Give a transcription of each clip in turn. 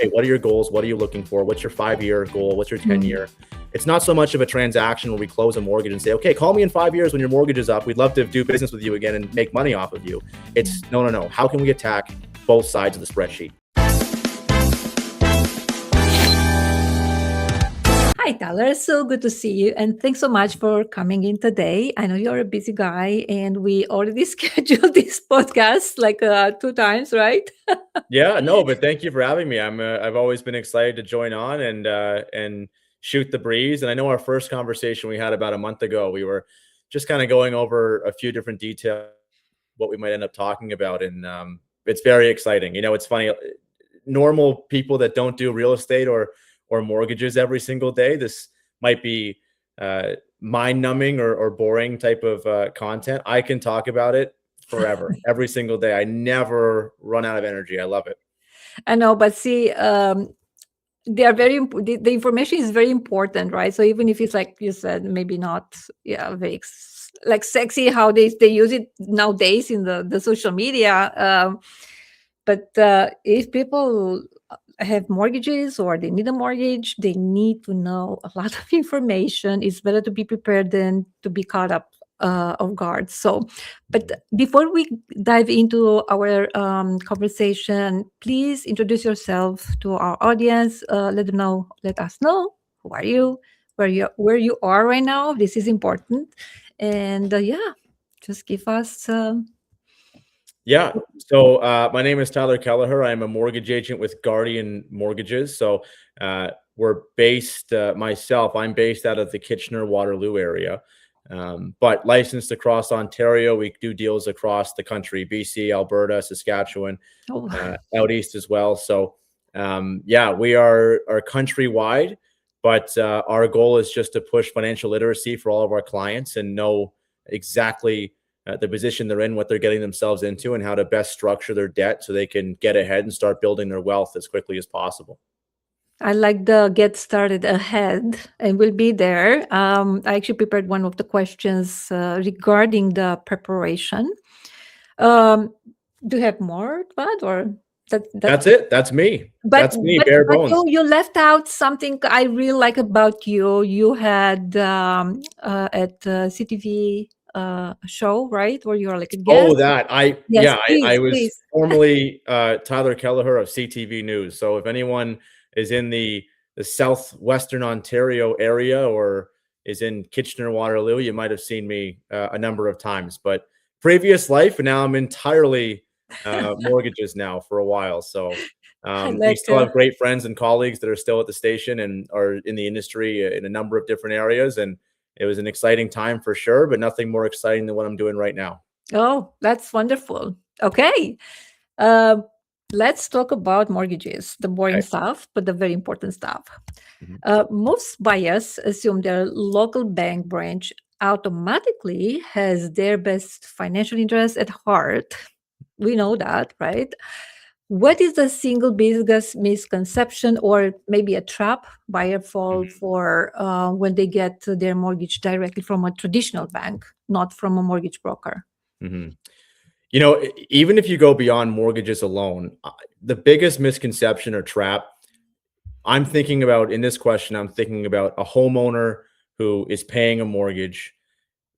hey, what are your goals? What are you looking for? What's your 5-year goal? What's your 10-year? It's not so much of a transaction where we close a mortgage and say, okay, call me in 5 years when your mortgage is up. We'd love to do business with you again and make money off of you. It's no. How can we attack both sides of the spreadsheet? Hi, Tyler. So good to see you. And thanks so much for coming in today. I know you're a busy guy and we already scheduled this podcast like 2 times, right? Yeah, no, but thank you for having me. I've always been excited to join on and shoot the breeze. And I know our first conversation we had about a month ago, we were just kind of going over a few different details, what we might end up talking about. And it's very exciting. You know, it's funny, normal people that don't do real estate or mortgages every single day, this might be mind-numbing or boring type of content. I can talk about it forever, every single day. I never run out of energy. I love it. I know, but see, they are the information is very important, right? So even if it's like you said, maybe not, very like sexy how they use it nowadays in the social media. But if people have mortgages or they need a mortgage, they need to know a lot of information. It's better to be prepared than to be caught up off guard. So, but before we dive into our conversation, please introduce yourself to our audience. Let us know who are you, where you are right now. This is important, and just give us. Yeah. So my name is Tyler Kelleher. I'm a mortgage agent with Guardian Mortgages. So we're based, I'm based out of the Kitchener-Waterloo area, but licensed across Ontario. We do deals across the country, BC, Alberta, Saskatchewan, out east as well. So we are countrywide, but our goal is just to push financial literacy for all of our clients and know exactly the position they're in, what they're getting themselves into, and how to best structure their debt so they can get ahead and start building their wealth as quickly as possible. I like the get started ahead, and we'll be there. I actually prepared one of the questions regarding the preparation. Do you have more, Bud, or that's it? That's me. That's me, bare bones. You left out something I really like about you. You had at CTV show, right, where you're like a guest. Oh, that I was formerly Tyler Kelleher of CTV News. So if anyone is in the southwestern Ontario area or is in Kitchener-Waterloo, you might have seen me a number of times. But previous life, and now I'm entirely mortgages now for a while. So we still have great friends and colleagues that are still at the station and are in the industry in a number of different areas. And it was an exciting time for sure, but nothing more exciting than what I'm doing right now. Oh, that's wonderful. Okay. Let's talk about mortgages, the boring stuff, but the very important stuff. Most buyers assume their local bank branch automatically has their best financial interest at heart. We know that, right? What is the single biggest misconception or maybe a trap buyer fall for when they get their mortgage directly from a traditional bank, not from a mortgage broker? You know, even if you go beyond mortgages alone, the biggest misconception or trap I'm thinking about in this question, I'm thinking about a homeowner who is paying a mortgage.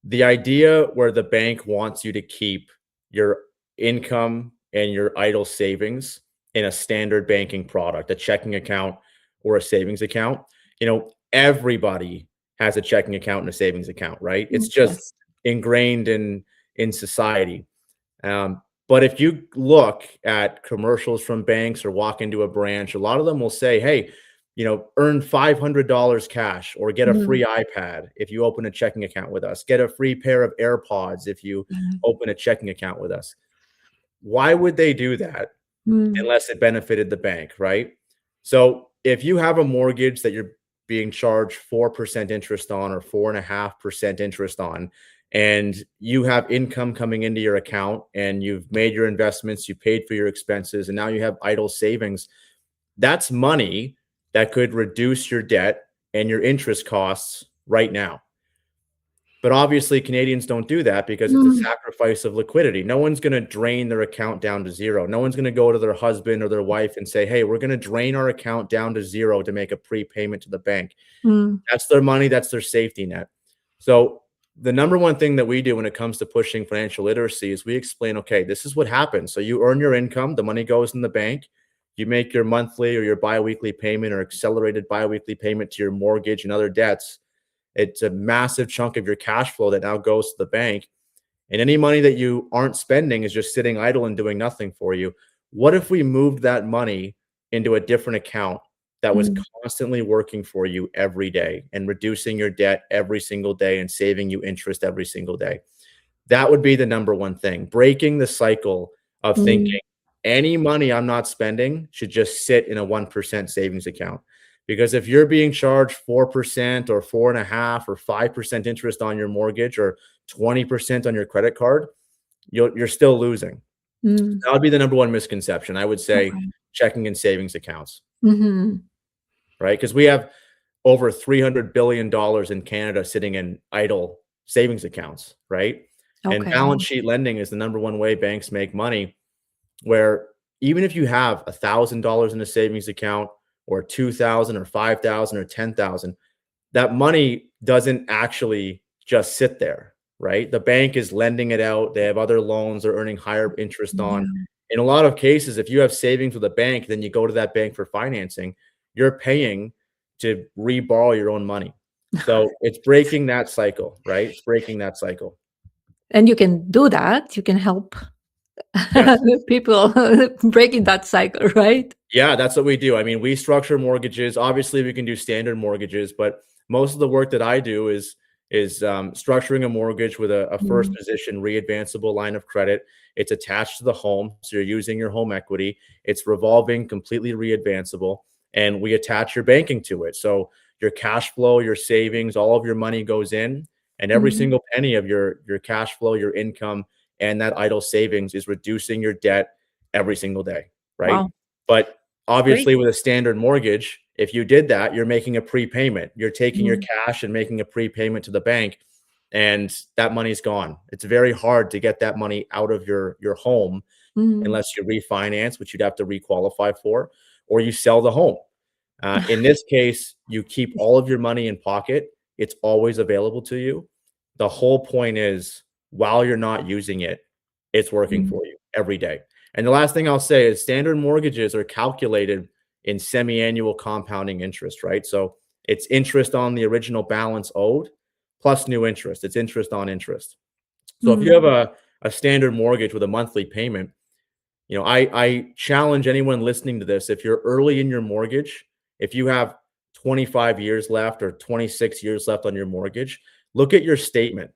The idea where the bank wants you to keep your income and your idle savings in a standard banking product, a checking account or a savings account. You know, everybody has a checking account and a savings account, right? It's just ingrained in society. But if you look at commercials from banks or walk into a branch, a lot of them will say, hey, you know, earn $500 cash or get a free iPad if you open a checking account with us. Get a free pair of AirPods if you open a checking account with us. Why would they do that unless it benefited the bank, right? So if you have a mortgage that you're being charged 4% interest on or 4.5% interest on, and you have income coming into your account and you've made your investments, you paid for your expenses, and now you have idle savings, that's money that could reduce your debt and your interest costs right now. But obviously, Canadians don't do that because it's a Mm, sacrifice of liquidity. No one's going to drain their account down to zero. No one's going to go to their husband or their wife and say, hey, we're going to drain our account down to zero to make a prepayment to the bank. mm, That's their money. That's their safety net. So the number one thing that we do when it comes to pushing financial literacy is we explain, okay, this is what happens. So you earn your income, the money goes in the bank, you make your monthly or your biweekly payment or accelerated biweekly payment to your mortgage and other debts. It's a massive chunk of your cash flow that now goes to the bank. And any money that you aren't spending is just sitting idle and doing nothing for you. What if we moved that money into a different account that was mm, constantly working for you every day and reducing your debt every single day and saving you interest every single day? That would be the number one thing. Breaking the cycle of mm. thinking any money I'm not spending should just sit in a 1% savings account. Because if you're being charged 4% or 4.5% or 5% interest on your mortgage or 20% on your credit card, you're still losing. Mm. That would be the number one misconception. I would say Okay. checking and savings accounts, Mhm. right? Because we have over $300 billion in Canada sitting in idle savings accounts, right? And Okay. balance sheet lending is the number one way banks make money, where even if you have $1,000 in a savings account or 2,000 or 5,000 or 10,000, that money doesn't actually just sit there, right? The bank is lending it out. They have other loans they're earning higher interest on. Yeah. In a lot of cases, if you have savings with a bank, then you go to that bank for financing, you're paying to re-borrow your own money. So it's breaking that cycle, right? It's breaking that cycle. And you can do that. You can help Yes. people breaking that cycle, right? Yeah, that's what we do. I mean, we structure mortgages. Obviously, we can do standard mortgages, but most of the work that I do is structuring a mortgage with a first Mm, position re-advanceable line of credit. It's attached to the home, so you're using your home equity. It's revolving, completely re-advanceable, and we attach your banking to it. So your cash flow, your savings, all of your money goes in, and every mhm. single penny of your cash flow, your income, and that idle savings is reducing your debt every single day, right? Wow, But great. obviously, with a standard mortgage, if you did that, you're making a prepayment. You're taking your Mm, cash and making a prepayment to the bank, and that money's gone. It's very hard to get that money out of your home mhm. unless you refinance, which you'd have to requalify for, or you sell the home. In this case, you keep all of your money in pocket. It's always available to you. The whole point is, while you're not using it, it's working Mm, for you every day. And the last thing I'll say is standard mortgages are calculated in semi-annual compounding interest, right? So it's interest on the original balance owed plus new interest. It's interest on interest. So if you mm. have a standard mortgage with a monthly payment, I challenge anyone listening to this, if you're early in your mortgage, if you have 25 years left or 26 years left on your mortgage, look at your statement.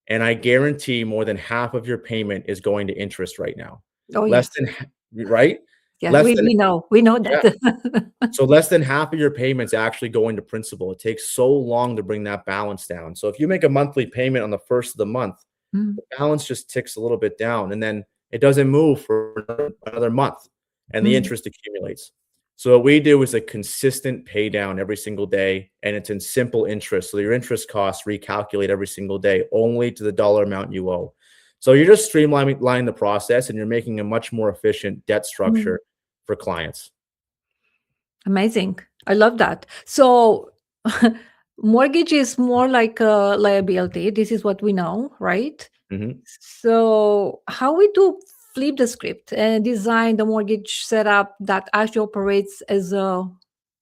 And I guarantee more than half of your payment is going to interest right now. Oh, Less yes. than right? Yes, Less than we know yeah. that. So less than half of your payments actually going to principal. It takes so long to bring that balance down. So if you make a monthly payment on the first of the month, Mm, the balance just ticks a little bit down and then it doesn't move for another month and the mm. interest accumulates. So what we do is a consistent pay down every single day and it's in simple interest. So your interest costs recalculate every single day only to the dollar amount you owe. So you're just streamlining the process and you're making a much more efficient debt Mm. structure for clients. Amazing. I love that. So mortgage is more like a liability. This is what we know, right? Mhm. So how we do flip the script and design the mortgage setup that actually operates as a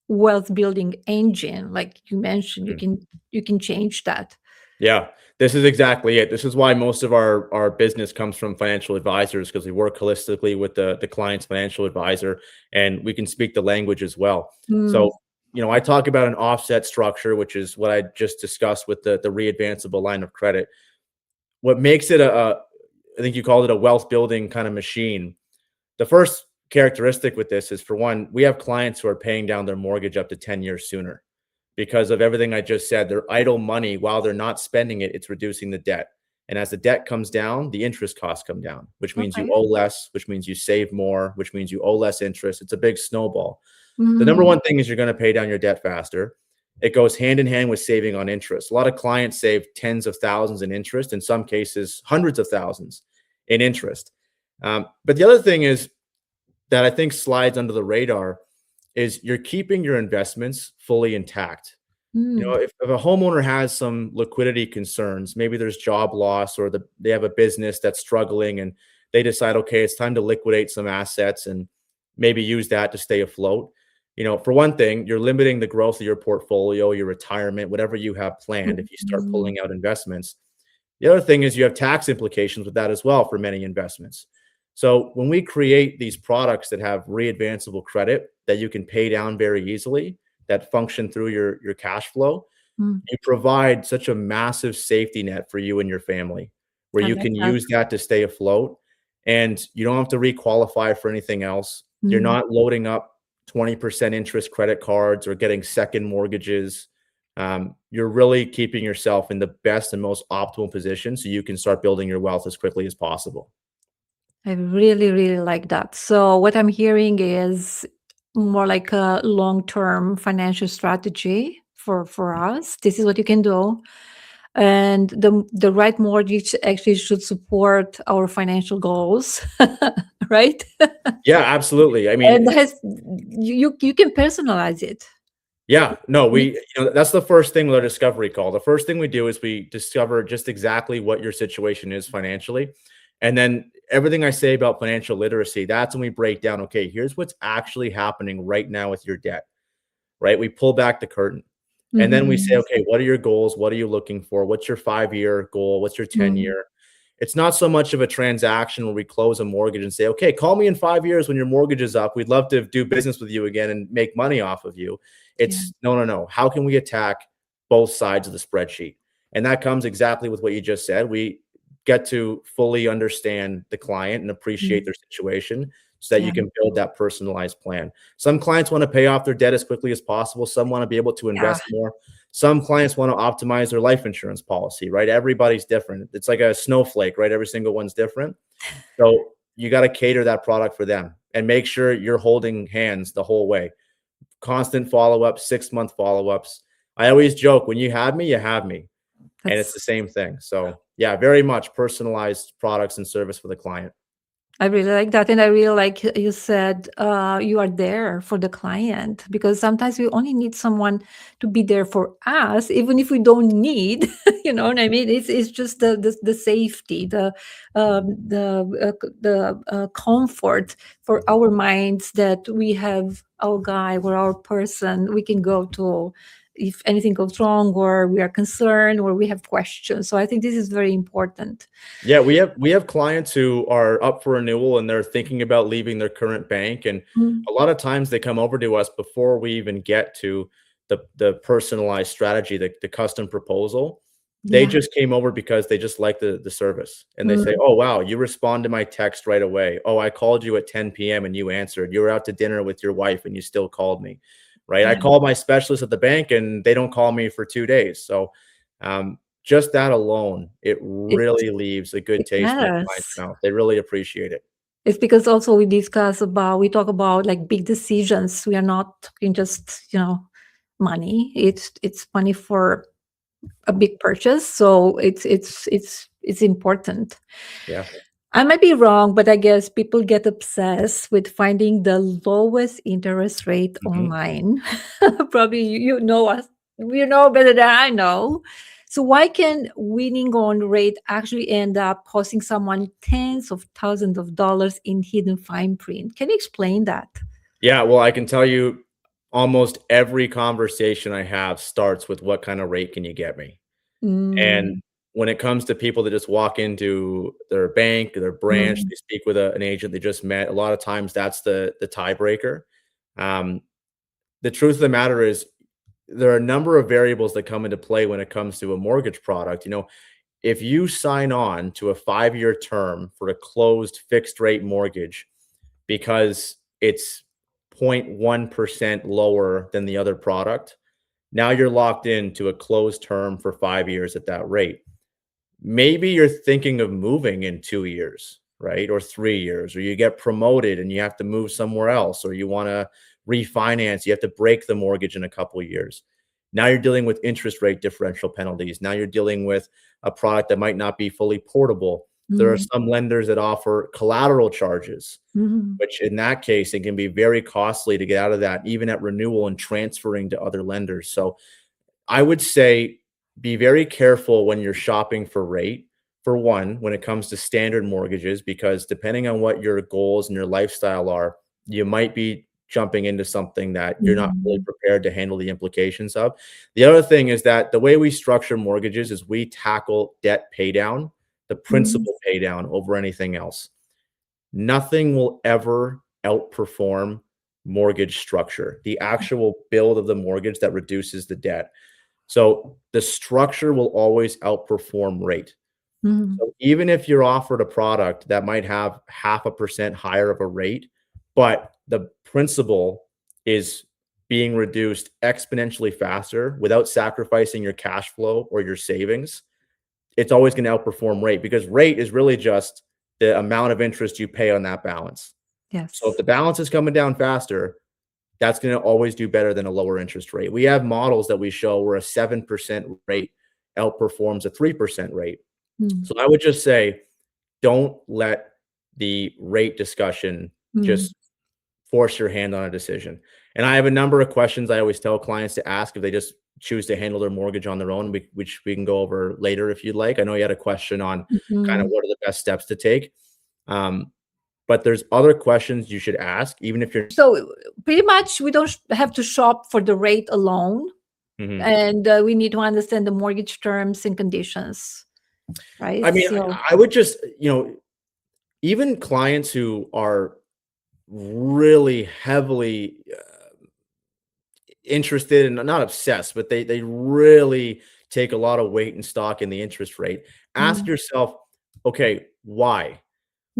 wealth building engine, like you mentioned, Mm. you can change that. Yeah, this is exactly it. This is why most of our business comes from financial advisors because we work holistically with the client's financial advisor and we can speak the language as well. Mm, So, I talk about an offset structure, which is what I just discussed with the re-advanceable line of credit. What makes it I think you called it a wealth building kind of machine. The first characteristic with this is, for one, we have clients who are paying down their mortgage up to 10 years sooner because of everything I just said. Their idle money, while they're not spending it, it's reducing the debt. And as the debt comes down, the interest costs come down, which means you okay. owe less, which means you save more, which means you owe less interest. It's a big snowball. The number Mhm. one thing is you're going to pay down your debt faster. it goes hand in hand with saving on interest. A lot of clients save tens of thousands in interest, in some cases, hundreds of thousands in interest. But the other thing is that I think slides under the radar is you're keeping your investments fully intact. Mm, If a homeowner has some liquidity concerns, maybe there's job loss or they have a business that's struggling and they decide, okay, it's time to liquidate some assets and maybe use that to stay afloat. For one thing, you're limiting the growth of your portfolio, your retirement, whatever you have planned if you start mm, pulling out investments. The other thing is you have tax implications with that as well for many investments. So when we create these products that have re-advanceable credit that you can pay down very easily, that function through your cash flow, mm. you provide such a massive safety net for you and your family, where I you like can that. use that to stay afloat, and you don't have to requalify for anything else. You're Mm. not loading up 20% interest credit cards or getting second mortgages. You're really keeping yourself in the best and most optimal position so you can start building your wealth as quickly as possible. I really, really like that. So what I'm hearing is more like a long-term financial strategy for us. This is what you can do. And the right mortgage actually should support our financial goals, right? Yeah, absolutely. I And mean, has you can personalize it. yeah, no, Mhm. that's the first thing with our discovery call. The first thing we do is we discover just exactly what your situation is financially. And then everything I say about financial literacy, that's when we break down, okay, here's what's actually happening right now with your debt, right? We pull back the curtain. And then we say, Mhm. okay, what are your goals? What are you looking for? What's your 5-year goal? What's your Mm. 10-year? It's not so much of a transaction where we close a mortgage and say, okay, call me in 5 years when your mortgage is up. We'd love to do business with you again and make money off of you. Yeah. It's no, no, no. How can we attack both sides of the spreadsheet? And that comes exactly with what you just said. We get to fully understand the client and appreciate Mm. their situation so that Yeah. you can build that personalized plan. Some clients want to pay off their debt as quickly as possible. Some want to be able to Yeah. invest more. Some clients want to optimize their life insurance policy, right? Everybody's different. It's like a snowflake, right? Every single one's different. So you got to cater that product for them and make sure you're holding hands the whole way. Constant follow ups, 6 month follow ups. I always joke when you have me, you have me. And it's That's the same thing. So, yeah, very much personalized products and service for the client. I really like that. And I really like you said you are there for the client because sometimes we only need someone to be there for us, even if we don't need, you know what I mean? It's just the safety, the comfort for our minds that we have our guy or our person we can go to if anything goes wrong or we are concerned or we have questions. So I think this is very important. Yeah, we have clients who are up for renewal and they're thinking about leaving their current bank, and Mm, a lot of times they come over to us before we even get to the personalized strategy, the custom proposal. They yeah. just came over because they just like the service, and they say, Mm, "Oh wow, you respond to my text right away. Oh, I called you at 10 p.m. and you answered. You were out to dinner with your wife and you still called me." Right? I yeah. called my specialist at the bank and they don't call me for 2 days. So just that alone, it It really leaves a good it taste in the client's matters. mouth. They really appreciate it. It's because also we talk about like big decisions. We are not talking just, money. It's money for a big purchase. So it's important. Yeah. I might be wrong, but I guess people get obsessed with finding the lowest interest rate Mhm. online. Probably you know us, you know better than I know. So why can winning on rate actually end up costing someone tens of thousands of dollars in hidden fine print? Can you explain that? Yeah, well, I can tell you almost every conversation I have starts with what kind of rate can you get me? And Mm, when it comes to people that just walk into their bank, their branch, mm, they speak with an agent they just met, a lot of times that's the tiebreaker. Um, the truth of the matter is there are a number of variables that come into play when it comes to a mortgage product. If you sign on to a 5-year term for a closed fixed rate mortgage because it's 0.1% lower than the other product, now you're locked into a closed term for 5 years at that rate. Maybe you're thinking of moving in 2 years, right? Or 3 years, or you get promoted and you have to move somewhere else, or you want to refinance, you have to break the mortgage in a couple of years. Now you're dealing with interest rate differential penalties. Now you're dealing with a product that might not be fully portable. There are Mm, some lenders that offer collateral charges, mhm, which in that case, it can be very costly to get out of that, even at renewal and transferring to other lenders. So I would say be very careful when you're shopping for rate. For one, when it comes to standard mortgages, because depending on what your goals and your lifestyle are, you might be jumping into something that you're not really mhm, prepared to handle the implications of. The other thing is that the way we structure mortgages is we tackle debt pay down, the mhm. principal pay down over anything else. Nothing will ever outperform mortgage structure, the actual build of the mortgage that reduces the debt. So the structure will always outperform rate. Mhm, So even if you're offered a product that might have 0.5% higher of a rate, but the principal is being reduced exponentially faster without sacrificing your cash flow or your savings, it's always going to outperform rate, because rate is really just the amount of interest you pay on that balance. So if yes. the balance is coming down faster, that's going to always do better than a lower interest rate. We have models that we show where a 7% rate outperforms a 3% rate. Mm, So I would just say, don't let the rate discussion mm, just force your hand on a decision. And I have a number of questions I always tell clients to ask if they just choose to handle their mortgage on their own, which we can go over later if you'd like. I know you had a question on kind of mhm. what are the best steps to take. Um, but there's other questions you should ask, even if you're. So pretty much we don't have to shop for the rate alone, Mhm. and we need to understand the mortgage terms and conditions, right? I mean, So, I would just, even clients who are really heavily interested and not obsessed, but they really take a lot of weight and stock in the interest rate. Ask mm, yourself, okay, why?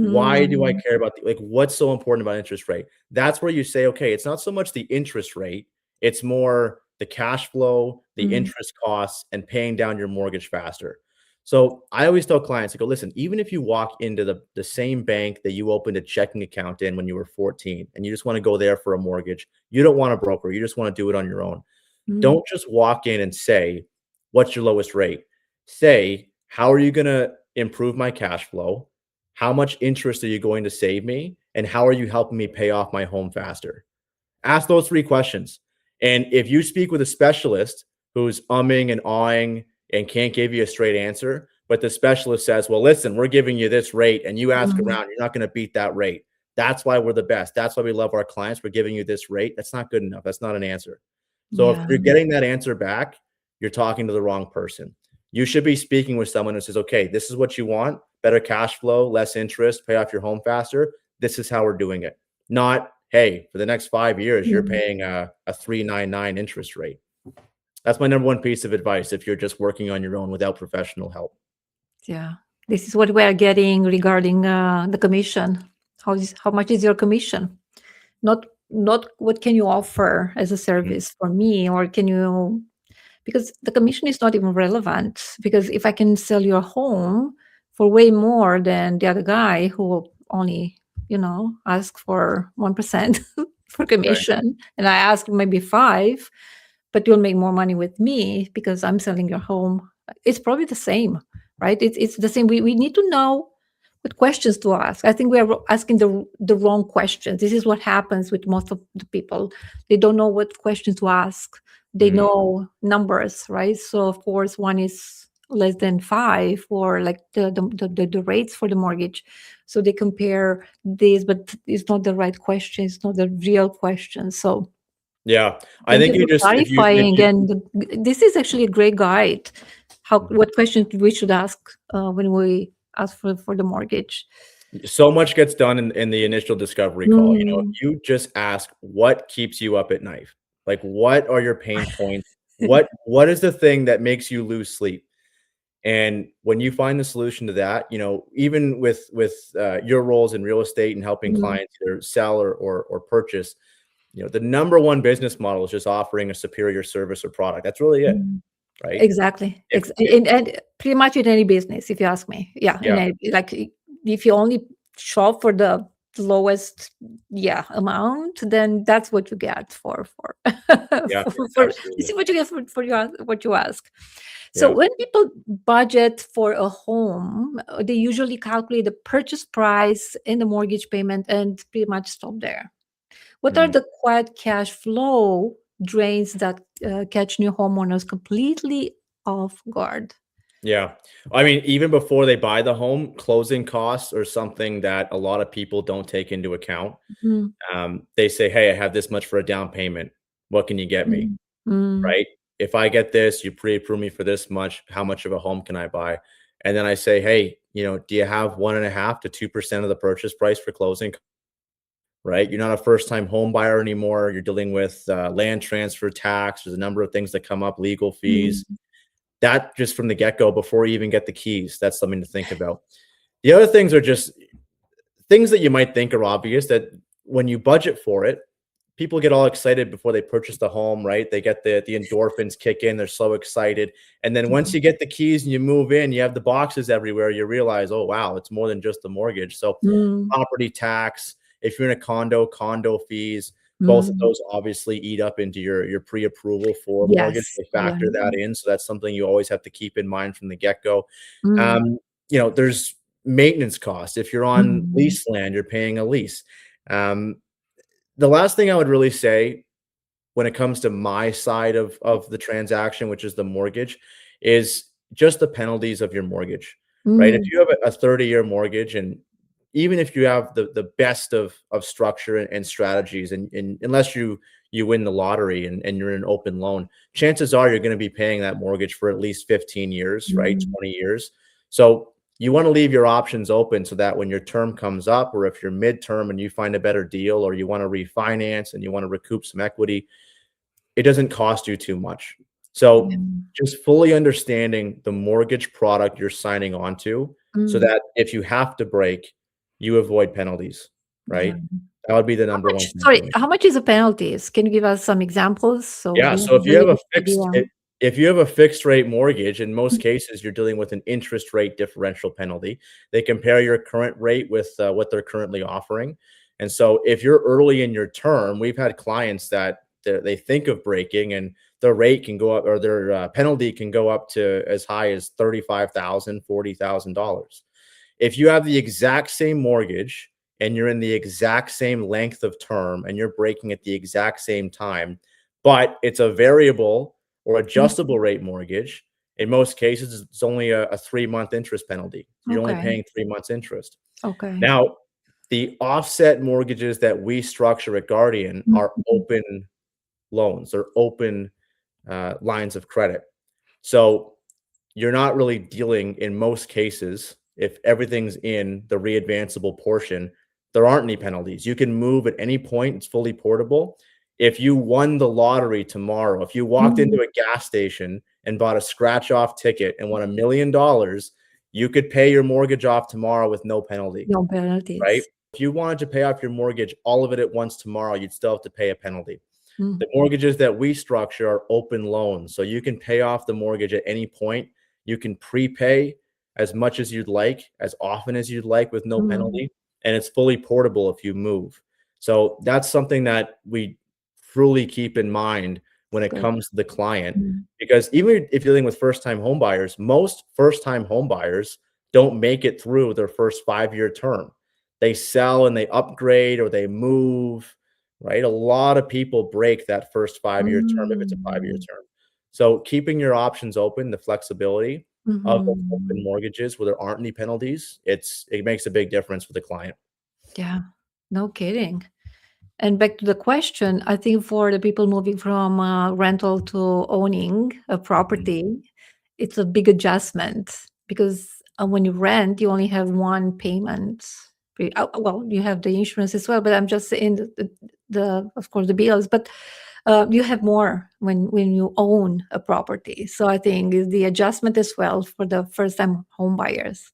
Why do I mm, care about like what's so important about interest rate? That's where you say, okay, it's not so much the interest rate, it's more the cash flow, the mm, interest costs, and paying down your mortgage faster. So I always tell clients, I go, listen, even if you walk into the same bank that you opened a checking account in when you were 14 and you just want to go there for a mortgage, you don't want a broker, you just want to do it on your own. mm, Don't just walk in and say, what's your lowest rate? Say, how are you going to improve my cash flow? How much interest are you going to save me? And how are you helping me pay off my home faster? Ask those three questions. And if you speak with a specialist who's umming and awing and can't give you a straight answer, but the specialist says, well, listen, we're giving you this rate, and you ask mm, around, you're not going to beat that rate. That's why we're the best. That's why we love our clients. We're giving you this rate. That's not good enough. That's not an answer. So if yeah, you're getting that answer back, you're talking to the wrong person. You should be speaking with someone who says, okay, this is what you want, better cash flow, less interest, pay off your home faster. This is how we're doing it. Not, hey, for the next 5 years, you're mm, paying a 3.99 interest rate. That's my number one piece of advice if you're just working on your own without professional help. yeah. This is what we are getting regarding the commission. How much is your commission? Not what can you offer as a Mhm. service for me, or can you, because the commission is not even relevant, because if I can sell your home for way more than the other guy who only ask for 1% for Right. commission, and I ask maybe 5, but you'll make more money with me because I'm selling your home, it's probably the same, right? It's the same. We need to know what questions to ask. I think we are asking the wrong questions. This is what happens with most of the people. They don't know what questions to ask. They Mhm. know numbers, right? So of course, one is less than 5, or like the rates for the mortgage. So they compare this, but it's not the right question. It's not the real question. So Yeah. I thank think you you for just if clarifying. you And this is actually a great guide. What questions we should ask when we ask for the mortgage. so much gets done in the initial discovery call. If Mm. you just ask what keeps you up at night, like what are your pain points? What is the thing that makes you lose sleep? And when you find the solution to that, even with your roles in real estate and helping Mm, clients either sell or purchase, the number one business model is just offering a superior service or product. That's really it, mm. right? Exactly. If And pretty much in any business, if you ask me. Yeah. yeah, If you only shop for the lowest amount, then that's what you get for Yeah, for you absolutely. see what you get for what you ask. So Yeah. when people budget for a home, they usually calculate the purchase price and the mortgage payment and pretty much stop there. What are Mm. the quiet cash flow drains that catch new homeowners completely off guard? Yeah. I mean, even before they buy the home, closing costs are something that a lot of people don't take into account. Mm, They say, "Hey, I have this much for a down payment. What can you get me?" mm, mm, Right? If I get this, you pre-approve me for this much. How much of a home can I buy? And then I say, "Hey, do you have 1.5 to 2% of the purchase price for closing?" Right? You're not a first-time home buyer anymore. You're dealing with land transfer tax. There's a number of things that come up, legal fees. mm, That just from the get-go, before you even get the keys, that's something to think about. The other things are just things that you might think are obvious that when you budget for it, people get all excited before they purchase the home, right? They get the endorphins kick in, they're so excited. And then once you get the keys and you move in, you have the boxes everywhere, you realize, oh wow, it's more than just the mortgage. So mm, property tax, if you're in a condo fees, both of mm. those obviously eat up into your pre-approval for mortgage. Yes. They Yeah. factor that in. So that's something you always have to keep in mind from the get-go. Mm, Um, there's maintenance costs. If you're on mm, lease land, you're paying a lease. Um, the last thing I would really say when it comes to my side of the transaction, which is the mortgage, is just the penalties of your mortgage, right? If mm, you have a 30-year mortgage, and even if you have the best of structure and strategies, and unless you win the lottery and you're in an open loan, chances are you're going to be paying that mortgage for at least 15 years, right? mm, 20 years. So you want to leave your options open so that when your term comes up, or if you're midterm and you find a better deal, or you want to refinance and you want to recoup some equity, it doesn't cost you too much. yeah, So just fully understanding the mortgage product you're signing on to, so mm, that if you have to break, you avoid penalties, yeah. right? That would be the How number one much thing for sorry, me. how much is the penalties? Can you give us some examples so Yeah, we so have a really good idea? if you have a fixed rate mortgage, in most cases, you're dealing with an interest rate differential penalty. They compare your current rate with what they're currently offering. And so if you're early in your term, we've had clients that they think of breaking, and their rate can go up, or their penalty can go up to as high as $35,000, $40,000. If you have the exact same mortgage and you're in the exact same length of term and you're breaking at the exact same time, but it's a variable or Mm, adjustable rate mortgage, in most cases, it's only a 3-month interest penalty. You're only okay, paying 3 months interest. okay. Now, the offset mortgages that we structure at Guardian are Mhm, open loans, they're open lines of credit. So you're not really dealing, in most cases, if everything's in the re-advanceable portion, there aren't any penalties. You can move at any point. It's fully portable. If you won the lottery tomorrow, if you walked mm, into a gas station and bought a scratch off ticket and won $1 million, you could pay your mortgage off tomorrow with no penalty, no right? penalties. If you wanted to pay off your mortgage, all of it at once tomorrow, you'd still have to pay a penalty. Mm, The mortgages that we structure are open loans, so you can pay off the mortgage at any point. You can prepay as much as you'd like, as often as you'd like, with no mm, penalty, and it's fully portable if you move. So that's something that we truly keep in mind when that's it good. comes to the client, Mm, because even if you're dealing with first-time home buyers, most first-time home buyers don't make it through their first 5-year term. They sell and they upgrade, or they move, right? A lot of people break that first 5-year term if it's a 5-year mm, term. So keeping your options open, the flexibility of those open mhm. mortgages where there aren't any penalties, it makes a big difference for the client. Yeah, no kidding. And back to the question, I think for the people moving from rental to owning a Mhm. property, it's a big adjustment because when you rent, you only have one payment. Well, you have the insurance as well, but I'm just saying the of course the bills, but you have more when you own a property. So I think is the adjustment as well for the first time home buyers.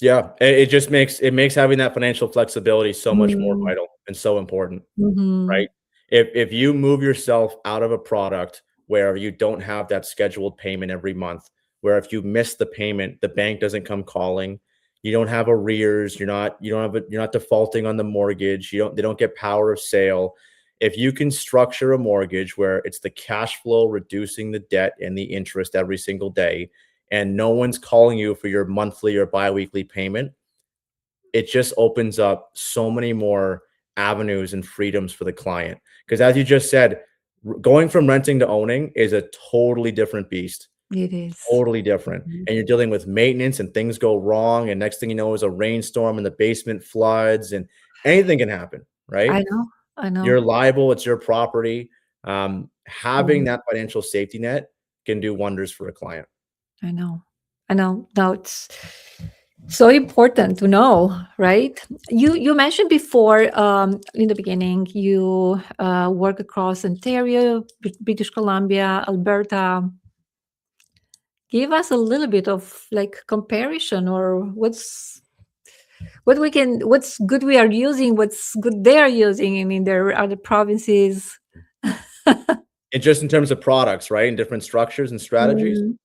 Yeah, it just makes having that financial flexibility so much more Mm, vital and so important, mhm, right? If you move yourself out of a product where you don't have that scheduled payment every month, where if you miss the payment, the bank doesn't come calling, You don't have arrears. You're not defaulting on the mortgage. They don't get power of sale. If you can structure a mortgage where it's the cash flow reducing the debt and the interest every single day, and no one's calling you for your monthly or biweekly payment, it just opens up so many more avenues and freedoms for the client. Because as you just said, going from renting to owning is a totally different beast. It is. Totally different. Mhm. And you're dealing with maintenance and things go wrong. And next thing you know is a rainstorm and the basement floods and anything can happen, right? I know. I You're know. liable. It's your property. Having Mhm. that financial safety net can do wonders for a client. I know. I know. Now it's so important to know, right? You mentioned before in the beginning you work across Ontario, British Columbia, Alberta. Give us a little bit of like comparison, or what's good we are using, what's good they are using in their other provinces. And just in terms of products, right? And different structures and strategies. Mm,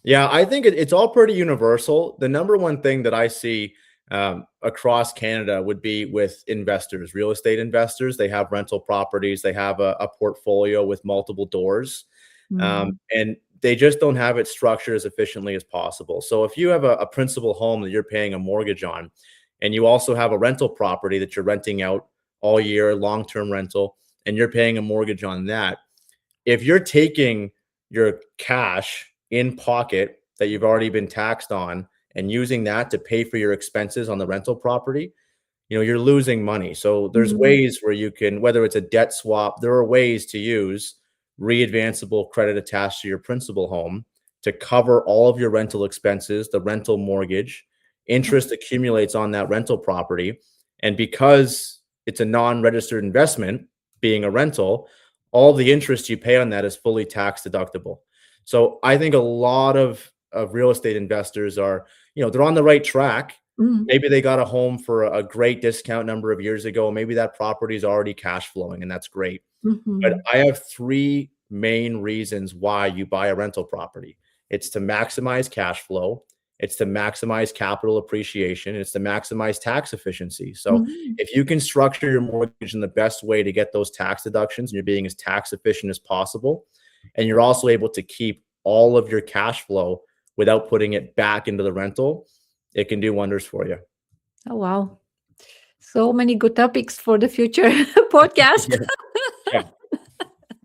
Yeah, I think it's all pretty universal. The number one thing that I see across Canada would be with investors, real estate investors. They have rental properties, they have a portfolio with multiple doors, mm, and they just don't have it structured as efficiently as possible. So if you have a principal home that you're paying a mortgage on, and you also have a rental property that you're renting out all year, long-term rental, and you're paying a mortgage on that, if you're taking your cash in pocket that you've already been taxed on and using that to pay for your expenses on the rental property, you're losing money. So there's mm, ways where you can, whether it's a debt swap, there are ways to use re-advanceable credit attached to your principal home to cover all of your rental expenses, the rental mortgage. Interest accumulates on that rental property. And because it's a non-registered investment, being a rental, all the interest you pay on that is fully tax deductible. So I think a lot of real estate investors are, they're on the right track. mm, Maybe they got a home for a great discount number of years ago. Maybe that property is already cash flowing, and that's great. But mhm. I have three main reasons why you buy a rental property. It's to maximize cash flow, it's to maximize capital appreciation, and it's to maximize tax efficiency. So Mhm. if you can structure your mortgage in the best way to get those tax deductions and you're being as tax efficient as possible, and you're also able to keep all of your cash flow without putting it back into the rental, it can do wonders for you. Oh wow, so many good topics for the future podcast. Yeah.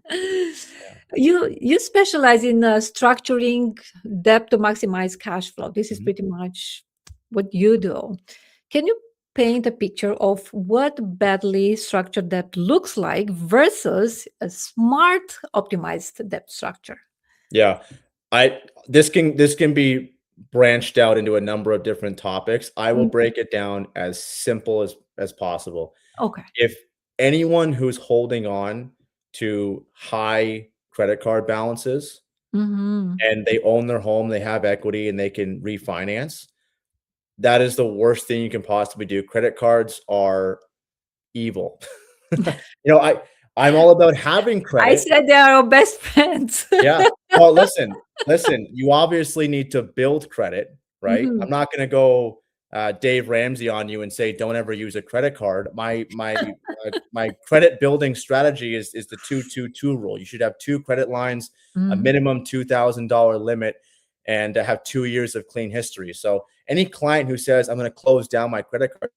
Yeah. You specialize in structuring debt to maximize cash flow. This is Mhm. pretty much what you do. Can you paint a picture of what badly structured debt looks like versus a smart optimized debt structure? Yeah. I this can be branched out into a number of different topics. I will Mhm. break it down as simple as possible. Okay. If anyone who's holding on to high credit card balances Hmm. and they own their home, they have equity and they can refinance, that is the worst thing you can possibly do. Credit cards are evil. I'm all about having I credit. said they are our best friends. Yeah. Well, listen, you obviously need to build credit, right? Mhm. I'm not gonna go, Dave Ramsey on you and say, "Don't ever use a credit card." My credit building strategy is the 2-2-2 rule. You should have 2 credit lines, a Mm. minimum $2,000 limit, and have 2 years of clean history. So any client who says, "I'm gonna close down my credit card,"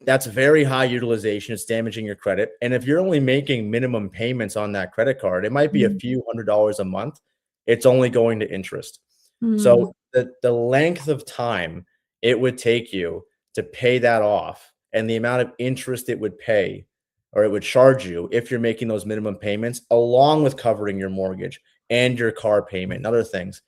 that's very high utilization. It's damaging your credit. And if you're only making minimum payments on that credit card, it might be a Mm. few $100s a month. It's only going to interest. Mm. So the length of time it would take you to pay that off and the amount of interest it would pay or it would charge you if you're making those minimum payments, along with covering your mortgage and your car payment and other things,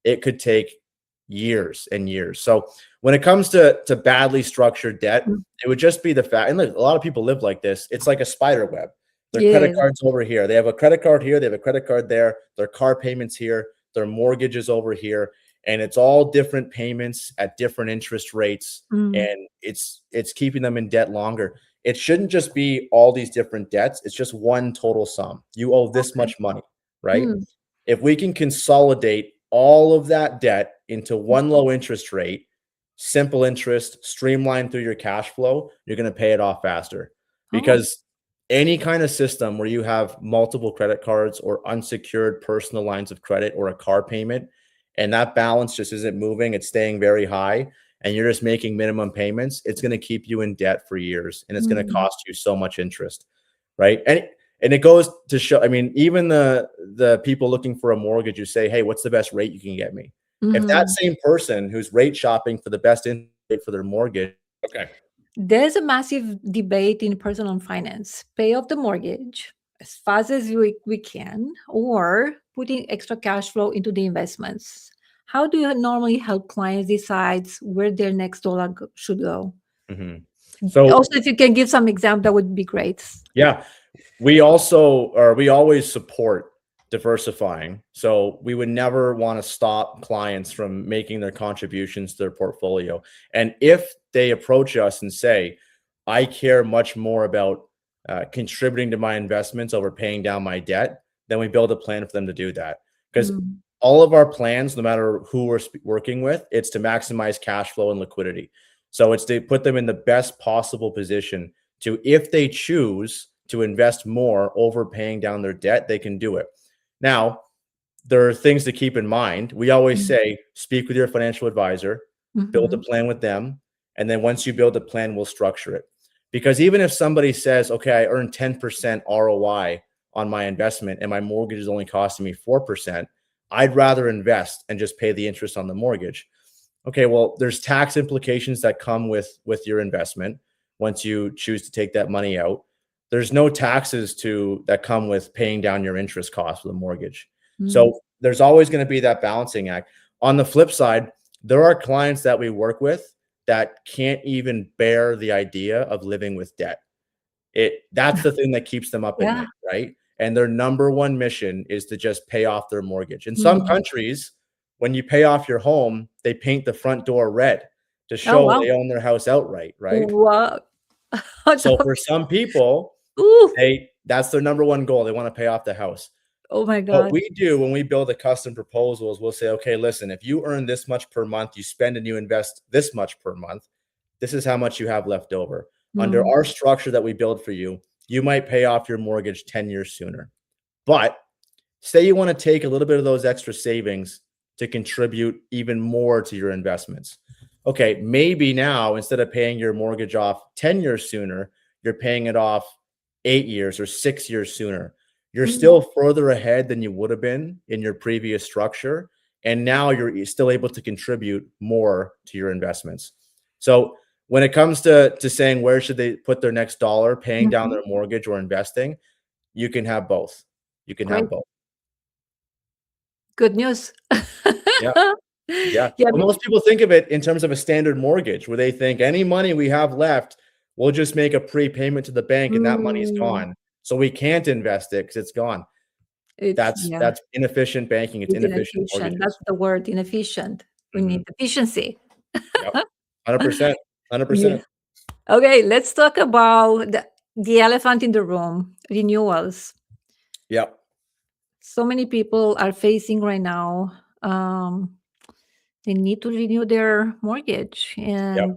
it could take years and years. So when it comes to badly structured debt, Mm. it would just be the fact, and look, a lot of people live like this. It's like a spider web. Their credit Yes. cards over here. They have a credit card here. They have a credit card there. Their car payments here. Their mortgages over here, and it's all different payments at different interest rates, Mm. and it's keeping them in debt longer. It shouldn't just be all these different debts. It's just one total sum. You owe this Okay. much money, right? Mm. If we can consolidate all of that debt into one low interest rate, simple interest, streamlined through your cash flow, you're going to pay it off faster. Oh. Because any kind of system where you have multiple credit cards or unsecured personal lines of credit or a car payment, and that balance just isn't moving, it's staying very high, and you're just making minimum payments, it's going to keep you in debt for years, and it's going to Mm. cost you so much interest, right? And it goes to show, I mean, even the people looking for a mortgage, you say, hey, what's the best rate you can get me? If that Mhm. same person who's rate shopping for the best interest rate for their mortgage, okay. There's a massive debate in personal finance. Pay off the mortgage as fast as we can, or putting extra cash flow into the investments. How do you normally help clients decide where their next dollar should go? Mhm. So Also, if you can give some example, that would be great. yeah, we always support diversifying. So we would never want to stop clients from making their contributions to their portfolio. And if they approach us and say, I care much more about contributing to my investments over paying down my debt, then we build a plan for them to do that. Because Mm. all of our plans, no matter who we're working with, it's to maximize cash flow and liquidity. So it's to put them in the best possible position to, if they choose to invest more over paying down their debt, they can do it. Now, there are things to keep in mind. We always Mm. say, speak with your financial advisor, build a Mhm. plan with them. And then once you build a plan, we'll structure it. Because even if somebody says, okay, I earn 10% ROI on my investment and my mortgage is only costing me 4%, I'd rather invest and just pay the interest on the mortgage. Okay, well, there's tax implications that come with your investment once you choose to take that money out. There's no taxes that come with paying down your interest costs with a mortgage. Mm. So there's always going to be that balancing act. On the flip side, there are clients that we work with that can't even bear the idea of living with debt. That's the thing that keeps them up at Yeah. night, right? And their number one mission is to just pay off their mortgage. In some Mhm. countries, when you pay off your home, they paint the front door red to Oh, show wow. they own their house outright, right? Wow. So for some people, Ooh. that's their number one goal. They want to pay off the house. Oh my What God. we do when we build a custom proposal is we'll say, okay, listen, if you earn this much per month, you spend and you invest this much per month, this is how much you have left over. Under Mm. our structure that we build for you, you might pay off your mortgage 10 years sooner. But say you want to take a little bit of those extra savings to contribute even more to your investments. Okay, maybe now instead of paying your mortgage off 10 years sooner, you're paying it off 8 years or 6 years sooner. You're Mm. still further ahead than you would have been in your previous structure. And now you're still able to contribute more to your investments. So when it comes to saying where should they put their next dollar, paying down Mhm. their mortgage or investing, you can have both. You can have Great. both. Good news. Yeah. Yeah. Yeah. Well, most people think of it in terms of a standard mortgage where they think any money we have left, we'll just make a prepayment to the bank and that money's Mm. gone. So we can't invest it because it's gone. It's, yeah, That's inefficient banking. It's it's inefficient inefficient. That's mortgages. the word, inefficient. We Mhm. need efficiency. Yep. 100%. Yeah. 100%. Okay, let's talk about the elephant in the room, renewals. Yep. So many people are facing right now. They need to renew their mortgage, Yep. and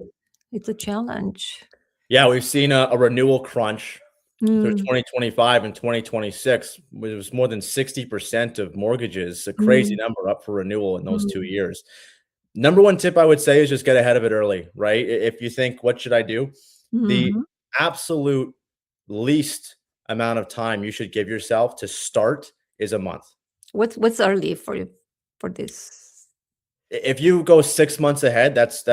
it's a challenge. Yeah. We've seen a renewal crunch through Mm. 2025 and 2026. It was more than 60% of mortgages, a crazy Mm. number up for renewal in those 2 Mm. years. Number one tip I would say is just get ahead of it early, right? If you think, what should I do? The Mhm. absolute least amount of time you should give yourself to start is a month. What's early for you for this? If you go 6 months ahead, that's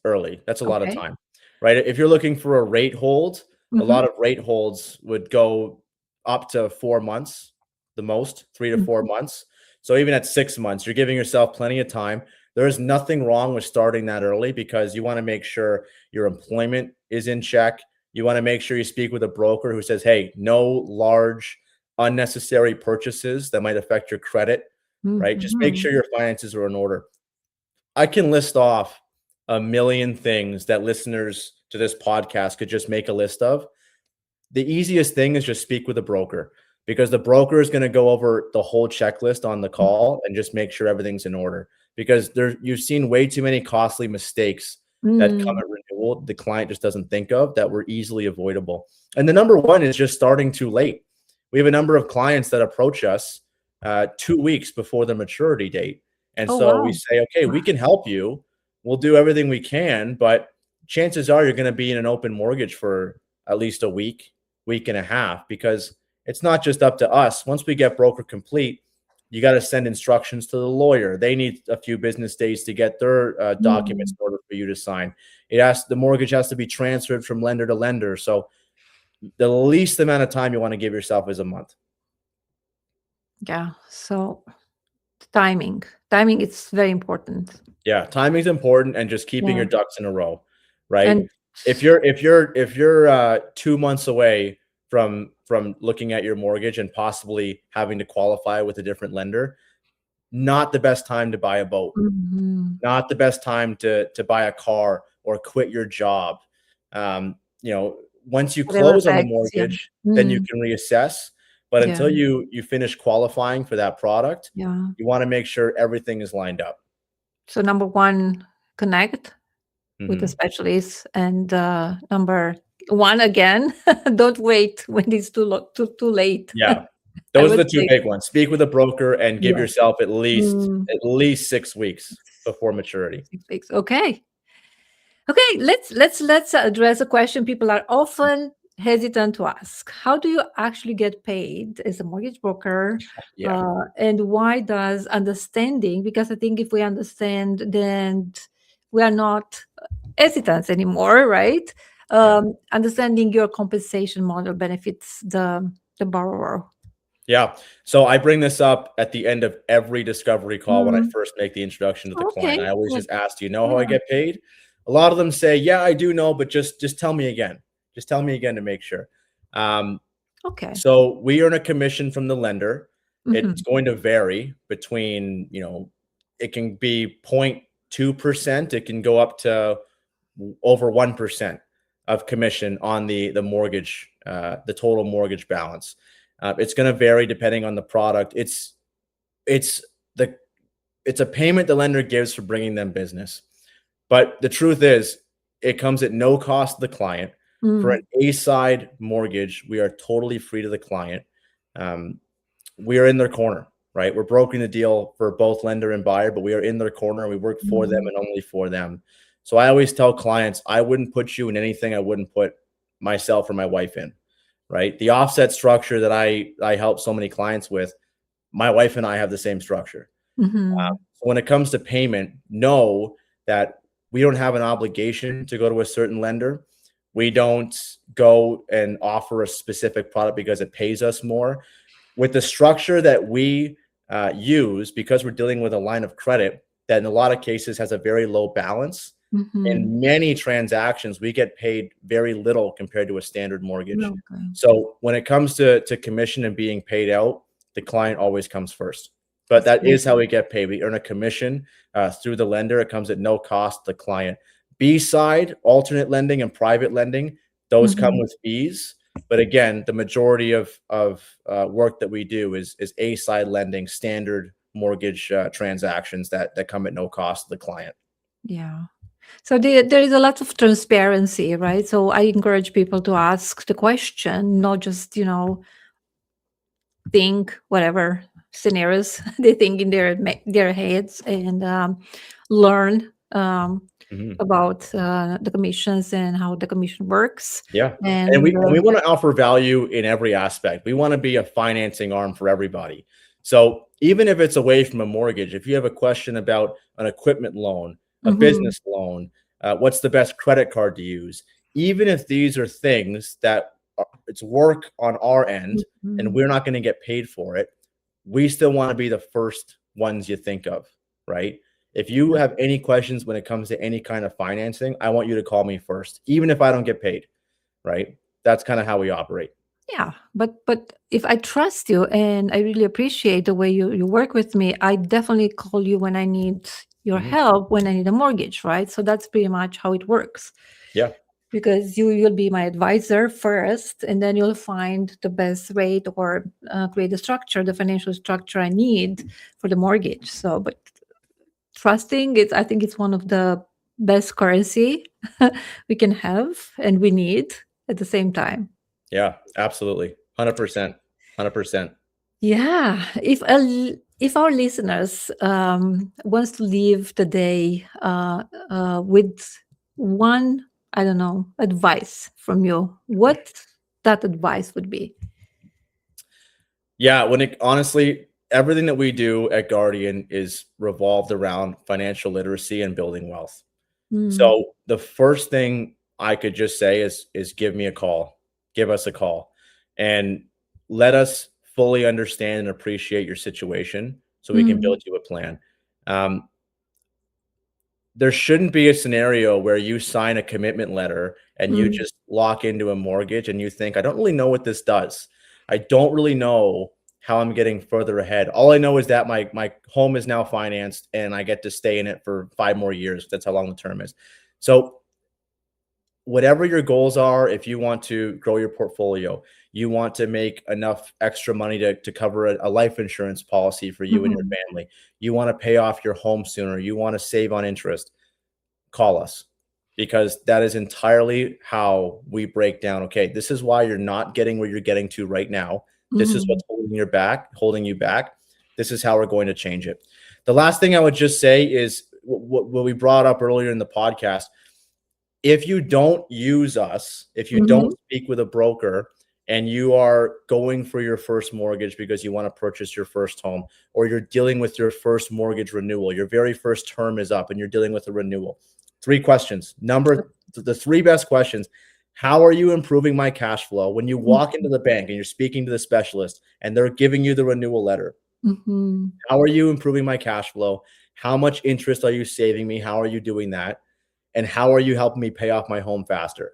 early. That's a lot of Okay. time, right? If you're looking for a rate hold, a Mhm. lot of rate holds would go up to 4 months, the most, 3 to 4 Mhm. months. So even at 6 months, you're giving yourself plenty of time. There is nothing wrong with starting that early because you wanna make sure your employment is in check. You wanna make sure you speak with a broker who says, "Hey, no large unnecessary purchases that might affect your credit," right? Just make Mhm. sure your finances are in order. I can list off a million things that listeners to this podcast could just make a list of. The easiest thing is just speak with a broker because the broker is going to go over the whole checklist on the call and just make sure everything's in order because you've seen way too many costly mistakes that come Mm. at renewal the client just doesn't think of that were easily avoidable. And the number one is just starting too late. We have a number of clients that approach us 2 weeks before the maturity date. And Oh, so we wow. say, okay, we can help you. We'll do everything we can, but chances are you're going to be in an open mortgage for at least a week, week and a half, because it's not just up to us. Once we get broker complete, you got to send instructions to the lawyer. They need a few business days to get their documents Mm. in order for you to sign. The mortgage has to be transferred from lender to lender. So the least amount of time you want to give yourself is a month. Yeah. So timing is very important. Yeah, timing's important, and just keeping Yeah. your ducks in a row, right? And If you're 2 months away from looking at your mortgage and possibly having to qualify with a different lender, not the best time to buy a boat, Mhm. not the best time to buy a car or quit your job. Once you Whatever close on the affects, yeah. mortgage, then you Mm. can reassess. But Yeah. until you finish qualifying for that product, Yeah. you want to make sure everything is lined up. So number one, connect with the Mhm. specialist, and number one again, don't wait when it's too late. Yeah. I Those are would the two say, big ones. Speak with a broker and give yeah. yourself at least Mm, at least 6 weeks before maturity. 6 weeks. Okay. Okay, let's address a question people are often hesitant to ask. How do you actually get paid as a mortgage broker? Yeah. And why does understanding, because I think if we understand, then we are not hesitant anymore, right? Yeah. Understanding your compensation model benefits the borrower. Yeah. So I bring this up at the end of every discovery call when I Mm, first make the introduction to the client. okay, I always good. just ask, "Do you know how I Yeah. get paid?" A lot of them say, "Yeah, I do know, but just tell me again. Just tell me again to make sure." Um, Okay. so we earn a commission from the lender. Hmm. It's going to vary between, it can be 0.2%. It can go up to over 1% of commission on the mortgage, the total mortgage balance. It's going to vary depending on the product. It's the it's a payment the lender gives for bringing them business. But the truth is, it comes at no cost to the client. For an Mm, A-side mortgage, we are totally free to the client. Um, we are in their corner, right? We're brokering the deal for both lender and buyer, but we are in their corner. We work for them mm, and only for them. So I always tell clients, I wouldn't put you in anything I wouldn't put myself or my wife in, right? The offset structure that I help so many clients with, my wife and I have the same structure. mhm, So when it comes to payment, know that we don't have an obligation to go to a certain lender. We don't go and offer a specific product because it pays us more. With the structure that we use, because we're dealing with a line of credit that in a lot of cases has a very low balance, mhm. in many transactions, we get paid very little compared to a standard mortgage. Okay. So when it comes to commission and being paid out, the client always comes first. But That's that great. is how we get paid. We earn a commission through the lender. It comes at no cost to the client. B side, alternate lending and private lending, those come Mhm. with fees. But again, the majority of work that we do is A side lending, standard mortgage transactions that come at no cost to the client. Yeah. So there is a lot of transparency, right? So I encourage people to ask the question, not just, think whatever scenarios they think in their heads, and learn Mhm. about the commissions and how the commission works. Yeah. And And we want to offer value in every aspect. We want to be a financing arm for everybody. So even if it's away from a mortgage, if you have a question about an equipment loan, a mhm, business loan, what's the best credit card to use? Even if these are things that it's work on our end and mhm, we're not going to get paid for it, we still want to be the first ones you think of, right? If you yeah. have any questions when it comes to any kind of financing, I want you to call me first, even if I don't get paid, right? That's kind of how we operate. Yeah, but if I trust you and I really appreciate the way you work with me, I definitely call you when I need your Mhm. help, when I need a mortgage, right? So that's pretty much how it works, Yeah. because you'll be my advisor first, and then you'll find the best rate, or create the structure, the financial structure I need for the mortgage. So, but trusting, it's I think it's one of the best currency we can have and we need at the same time. Yeah, absolutely. 100%. 100%. Yeah, if our listeners wants to live the day with one, I don't know, advice from you, what that advice would be? Yeah, when it honestly, everything that we do at Guardian is revolved around financial literacy and building wealth. Mm, So the first thing I could just say is give me a call. Give us a call and let us fully understand and appreciate your situation so we can mm, build you a plan. Um, there shouldn't be a scenario where you sign a commitment letter and you mm, just lock into a mortgage and you think, I don't really know what this does. I don't really know how I'm getting further ahead. All I know is that my home is now financed and I get to stay in it for 5 more years. That's how long the term is. So whatever your goals are, if you want to grow your portfolio, you want to make enough extra money to cover a life insurance policy for you and your mhm, family, you want to pay off your home sooner, you want to save on interest, call us because that is entirely how we break down. Okay, this is why you're not getting where you're getting to right now. This is mhm, what's holding you back. This is how we're going to change it. The last thing I would just say is what we brought up earlier in the podcast. If you don't use us, if you don't mhm, speak with a broker and you are going for your first mortgage because you want to purchase your first home, or you're dealing with your first mortgage renewal, your very first term is up and you're dealing with a renewal. 3 questions. The three best questions. How are you improving my cash flow? When you walk into the bank and you're speaking to the specialist and they're giving you the renewal letter, mhm, how are you improving my cash flow? How much interest are you saving me? How are you doing that? And how are you helping me pay off my home faster?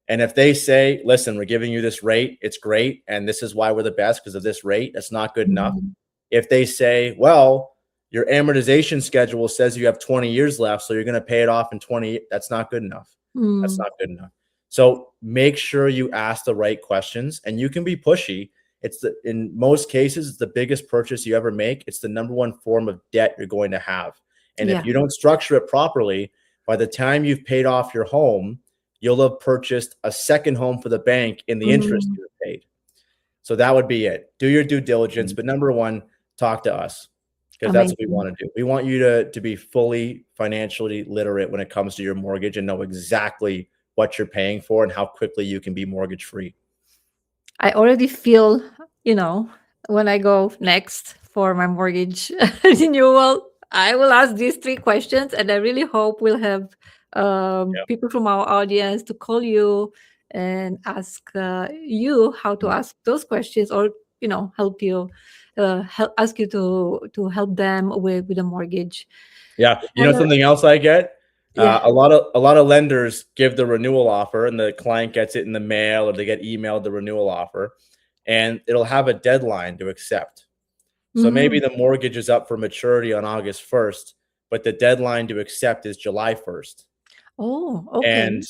And if they say, listen, we're giving you this rate, it's great, and this is why we're the best because of this rate, that's not good enough. mhm, If they say, well, your amortization schedule says you have 20 years left, so you're going to pay it off in 20, that's not good enough. That's mm, not good enough. So make sure you ask the right questions, and you can be pushy. In most cases, it's the biggest purchase you ever make. It's the number one form of debt you're going to have. And if yeah. you don't structure it properly, by the time you've paid off your home, you'll have purchased a second home for the bank in the interest Mm, you have paid. So that would be it. Do your due diligence, but number one, talk to us because that's what we amazing. want to do. We want you to be fully financially literate when it comes to your mortgage and know exactly what you're paying for and how quickly you can be mortgage free. I already feel, you know, when I go next for my mortgage renewal, I will ask these three questions, and I really hope we'll have Yeah. people from our audience to call you and ask you how to ask those questions, or help you, ask you to help them with a mortgage. Yeah. You know Tyler, something else I get? yeah. A lot of lenders give the renewal offer and the client gets it in the mail or they get emailed the renewal offer and it'll have a deadline to accept. So maybe Hmm. the mortgage is up for maturity on August 1st, but the deadline to accept is July 1st. Oh, okay. And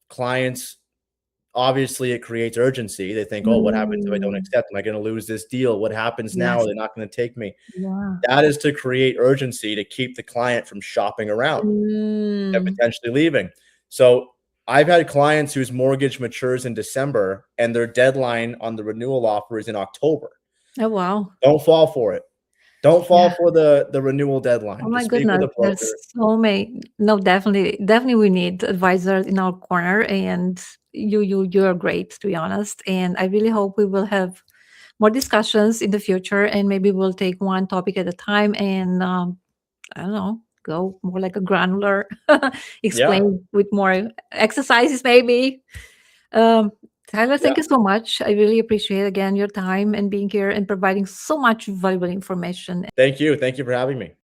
clients, obviously, it creates urgency. They think, oh, what happens if I don't Mm, accept? Am I going to lose this deal? What happens now? yes. They're not going to take me. Yeah. That is to create urgency to keep the client from shopping around and Mm. potentially leaving. So I've had clients whose mortgage matures in December and their deadline on the renewal offer is in October. Oh, wow. Don't fall for it. Don't Yeah. fall for the renewal Oh deadline. my Just speak with goodness. a There's broker. so many. No, definitely, definitely, we need advisors in our corner, and you're great, to be honest. And I really hope we will have more discussions in the future, and maybe we'll take one topic at a time, and I don't know, go more like a granular, Yeah. explain with more exercises, maybe. Um, Tyler, Yeah. thank you so much. I really appreciate again your time and being here and providing so much valuable information. Thank you. Thank you for having me.